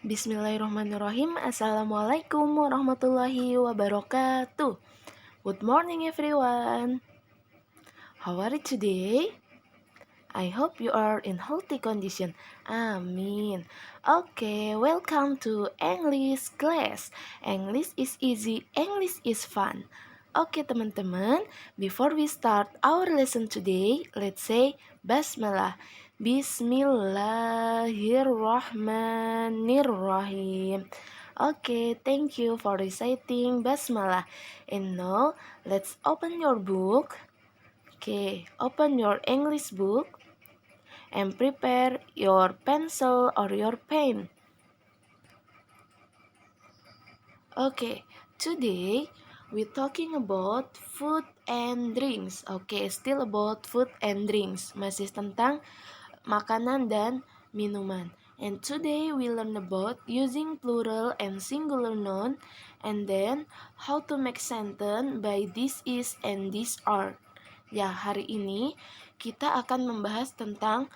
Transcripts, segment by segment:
Bismillahirrahmanirrahim. Assalamualaikum warahmatullahi wabarakatuh. Good morning everyone. How are you today? I hope you are in healthy condition. Amin. Okay, welcome to English class. English is easy, English is fun. Oke teman-teman, before we start our lesson today, let's say Basmalah. Bismillahirrahmanirrahim. Okay, thank you for reciting Basmalah. And now, let's open your book. Okay, open your English book and prepare your pencil or your pen. Okay, today we're talking about food and drinks. Okay, still about food and drinks. Masih tentang makanan dan minuman. And today we learn about using plural and singular noun, and then how to make sentence by this is and these are. Ya, hari ini kita akan membahas tentang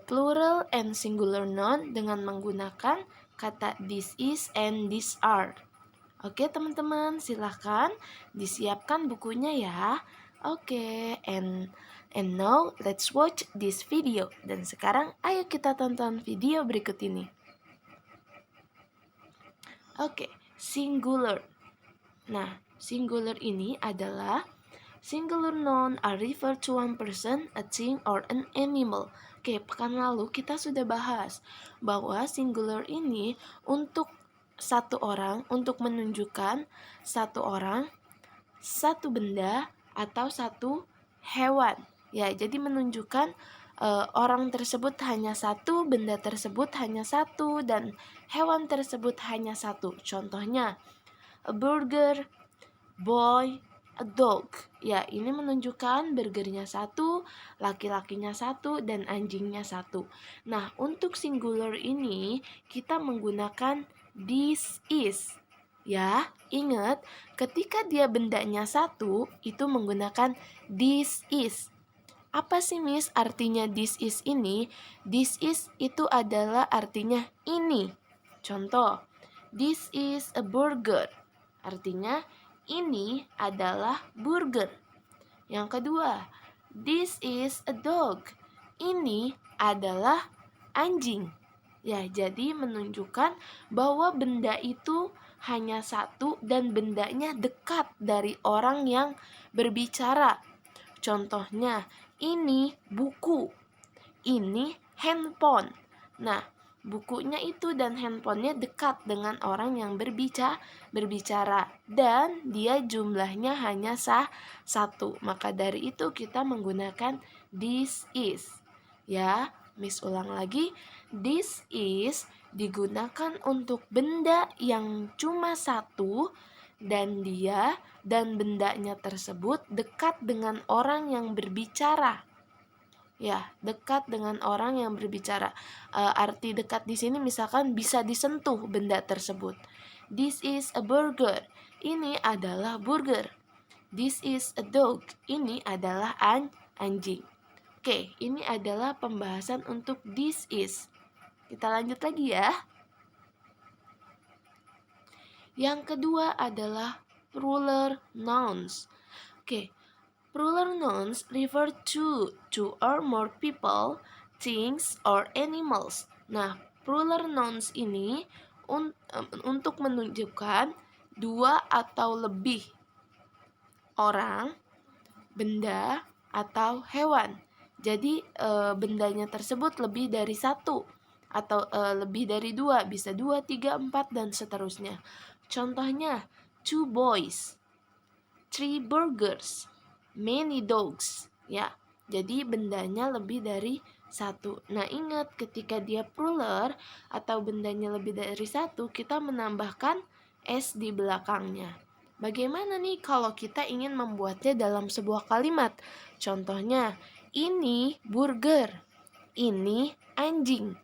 plural and singular noun dengan menggunakan kata this is and these are. Oke teman-teman, silahkan disiapkan bukunya ya. Oke, and now let's watch this video. Dan sekarang ayo kita tonton video berikut ini. Oke, singular. Nah, singular ini adalah singular noun are refer to one person, a thing, or an animal. Oke, pekan lalu kita sudah bahas bahwa singular ini untuk satu orang, untuk menunjukkan satu orang, satu benda, atau satu hewan. Ya, jadi menunjukkan orang tersebut hanya satu, benda tersebut hanya satu, dan hewan tersebut hanya satu. Contohnya, a burger, boy, a dog. Ya, ini menunjukkan burgernya satu, laki-lakinya satu, dan anjingnya satu. Nah, untuk singular ini kita menggunakan this is. Ya, ingat ketika dia bendanya satu, itu menggunakan this is. Apa sih Miss artinya this is ini? This is itu adalah artinya ini. Contoh, this is a burger. Artinya ini adalah burger. Yang kedua, this is a dog. Ini adalah anjing. Ya, jadi menunjukkan bahwa benda itu hanya satu dan bendanya dekat dari orang yang berbicara. Contohnya, ini buku. Ini handphone. Nah, bukunya itu dan handphonenya dekat dengan orang yang berbicara dan dia jumlahnya hanya satu. Maka dari itu kita menggunakan this is. Ya, Miss ulang lagi. This is digunakan untuk benda yang cuma satu dan dia dan bendanya tersebut dekat dengan orang yang berbicara. Ya, dekat dengan orang yang berbicara. Arti dekat di sini misalkan bisa disentuh benda tersebut. This is a burger. Ini adalah burger. This is a dog. Ini adalah anjing. Oke, ini adalah pembahasan untuk this is. Kita lanjut lagi ya. Yang kedua adalah plural nouns. Oke. Plural nouns refer to two or more people, things, or animals. Nah, plural nouns ini untuk menunjukkan dua atau lebih orang, benda, atau hewan. Jadi bendanya tersebut lebih dari satu atau lebih dari dua, bisa 2, 3, 4, dan seterusnya. Contohnya, 2 boys, 3 burgers, many dogs. Ya, jadi bendanya lebih dari satu. Nah, ingat ketika dia plural atau bendanya lebih dari satu, kita menambahkan s di belakangnya. Bagaimana nih kalau kita ingin membuatnya dalam sebuah kalimat? Contohnya, ini burger, ini anjing.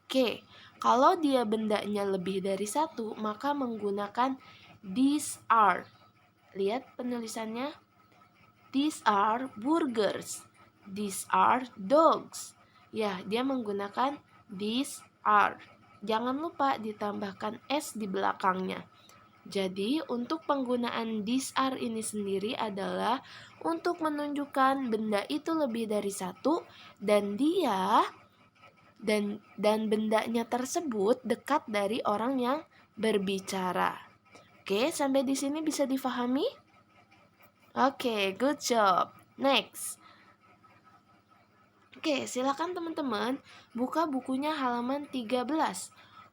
Oke, kalau dia bendanya lebih dari satu, maka menggunakan these are. Lihat penulisannya. These are burgers. These are dogs. Ya, dia menggunakan these are. jangan lupa ditambahkan S di belakangnya. Jadi, untuk penggunaan this are ini sendiri adalah untuk menunjukkan benda itu lebih dari satu dan bendanya tersebut dekat dari orang yang berbicara. Oke, sampai di sini bisa difahami? Oke, good job. Next. Oke, silakan teman-teman buka bukunya halaman 13.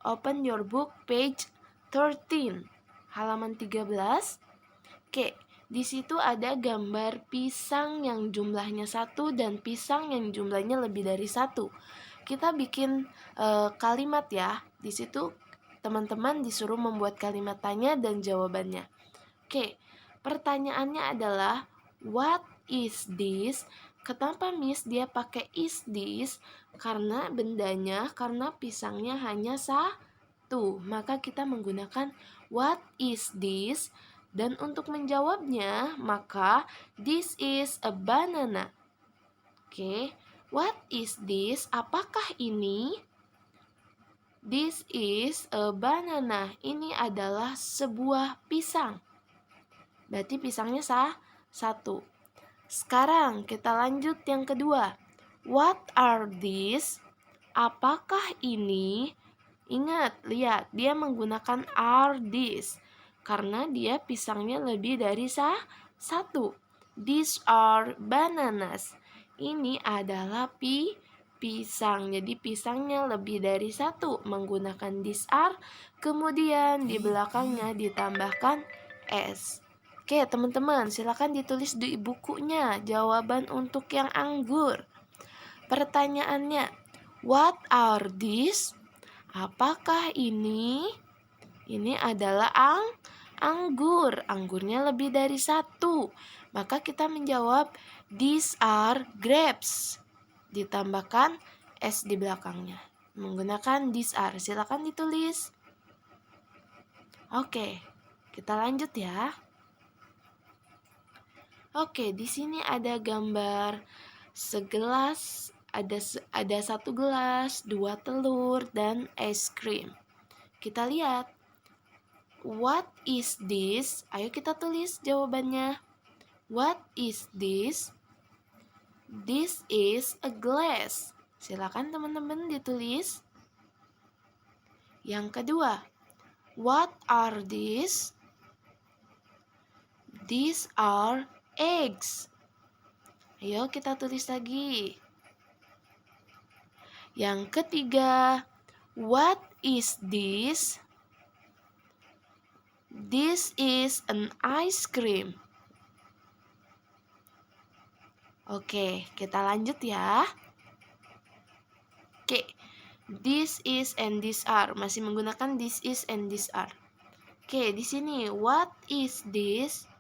Open your book page 13. Halaman 13. Oke, di situ ada gambar pisang yang jumlahnya 1 dan pisang yang jumlahnya lebih dari 1. Kita bikin kalimat ya. Di situ teman-teman disuruh membuat kalimat tanya dan jawabannya. Oke, pertanyaannya adalah what is this? Kenapa Miss dia pakai is this? Karena pisangnya hanya 1. Maka kita menggunakan what is this? Dan untuk menjawabnya, maka this is a banana. Oke, what is this? Apakah ini? This is a banana. Ini adalah sebuah pisang. Berarti pisangnya 1. Sekarang kita lanjut yang kedua. What are these? Apakah ini? Ingat, lihat, dia menggunakan are these karena dia pisangnya lebih dari 1. These are bananas. Ini adalah pisang. Jadi pisangnya lebih dari 1 menggunakan these are. Kemudian di belakangnya ditambahkan s. Oke, teman-teman, silakan ditulis di bukunya jawaban untuk yang anggur. Pertanyaannya, what are these? Apakah ini? Ini adalah anggur. Anggurnya lebih dari 1. Maka kita menjawab, these are grapes. Ditambahkan S di belakangnya. Menggunakan these are. Silakan ditulis. Oke, kita lanjut ya. Oke, di sini ada gambar segelas, ada 1 gelas, 2 telur, dan es krim. Kita lihat. What is this? Ayo kita tulis jawabannya. What is this? This is a glass. Silakan teman-teman ditulis. Yang kedua, what are these? These are eggs. Ayo kita tulis lagi. Yang ketiga, what is this? This is an ice cream. Oke, kita lanjut ya. Oke, this is and these are. Masih menggunakan this is and these are. Oke, di sini what is this?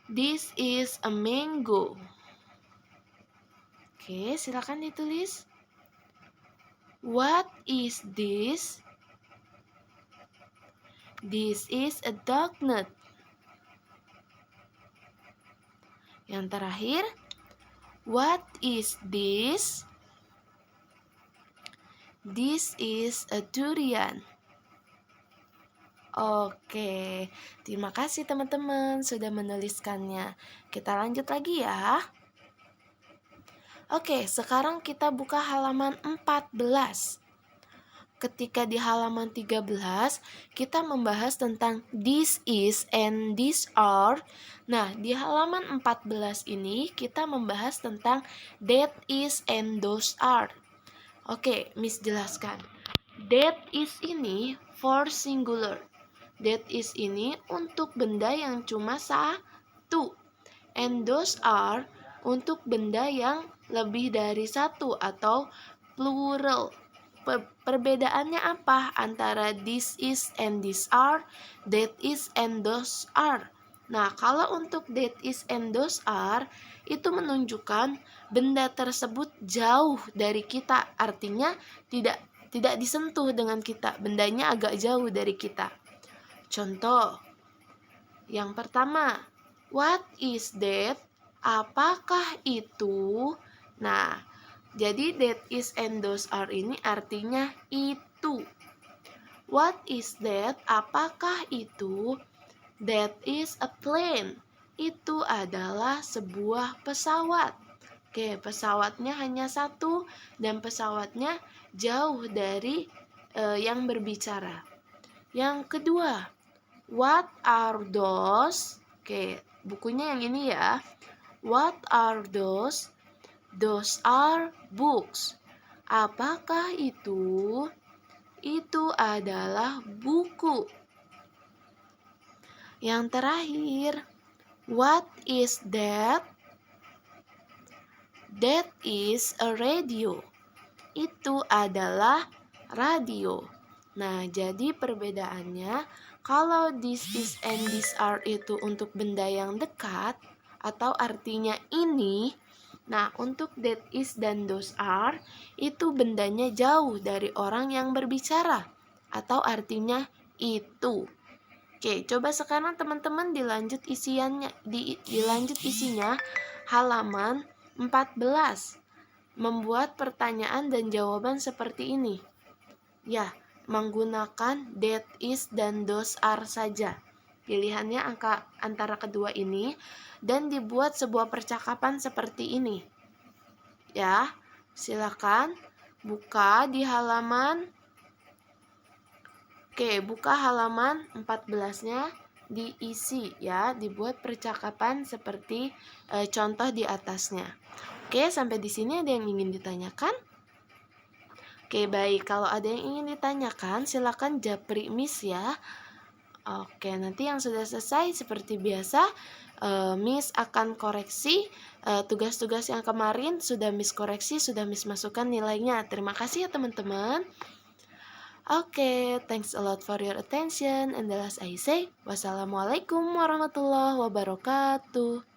This is a mango. Oke, silakan ditulis. What is this? This is a donut. Yang terakhir, what is this? This is a durian. Oke, terima kasih teman-teman sudah menuliskannya. Kita lanjut lagi ya. Oke, sekarang kita buka halaman 14. Ketika di halaman 13, kita membahas tentang this is and these are. Nah, di halaman 14 ini kita membahas tentang that is and those are. Oke, Miss jelaskan. That is ini for singular. That is ini untuk benda yang cuma 1. And those are untuk benda yang lebih dari 1 atau plural. Perbedaannya apa antara this is and these are, that is and those are? Nah, kalau untuk that is and those are, itu menunjukkan benda tersebut jauh dari kita. Artinya tidak disentuh dengan kita. Bendanya agak jauh dari kita. Contoh, yang pertama, what is that? Apakah itu? Nah, Jadi that is and those are ini artinya itu. What is that? Apakah itu? That is a plane. Itu adalah sebuah pesawat. Oke, pesawatnya hanya satu dan pesawatnya jauh dari yang berbicara. Yang kedua, what are those? Oke, bukunya yang ini ya. What are those? Those are books. Apakah itu? Itu adalah buku. Yang terakhir, what is that? That is a radio. Itu adalah radio. Nah, jadi perbedaannya, kalau this is and these are itu untuk benda yang dekat atau artinya ini. Nah, untuk that is dan those are itu bendanya jauh dari orang yang berbicara atau artinya itu. Oke, coba sekarang teman-teman dilanjut isinya halaman 14. Membuat pertanyaan dan jawaban seperti ini. Ya, menggunakan that is dan those are saja. Pilihannya angka antara kedua ini dan dibuat sebuah percakapan seperti ini. Ya, silakan buka di halaman. Oke, buka halaman 14-nya, diisi ya, dibuat percakapan seperti contoh di atasnya. Oke, sampai di sini ada yang ingin ditanyakan? Oke, baik. Kalau ada yang ingin ditanyakan, silakan japri Miss ya. Oke, nanti yang sudah selesai seperti biasa, Miss akan koreksi tugas-tugas yang kemarin sudah Miss koreksi, sudah Miss masukkan nilainya. Terima kasih ya teman-teman. Okay, thanks a lot for your attention. And the last I say, wassalamualaikum warahmatullahi wabarakatuh.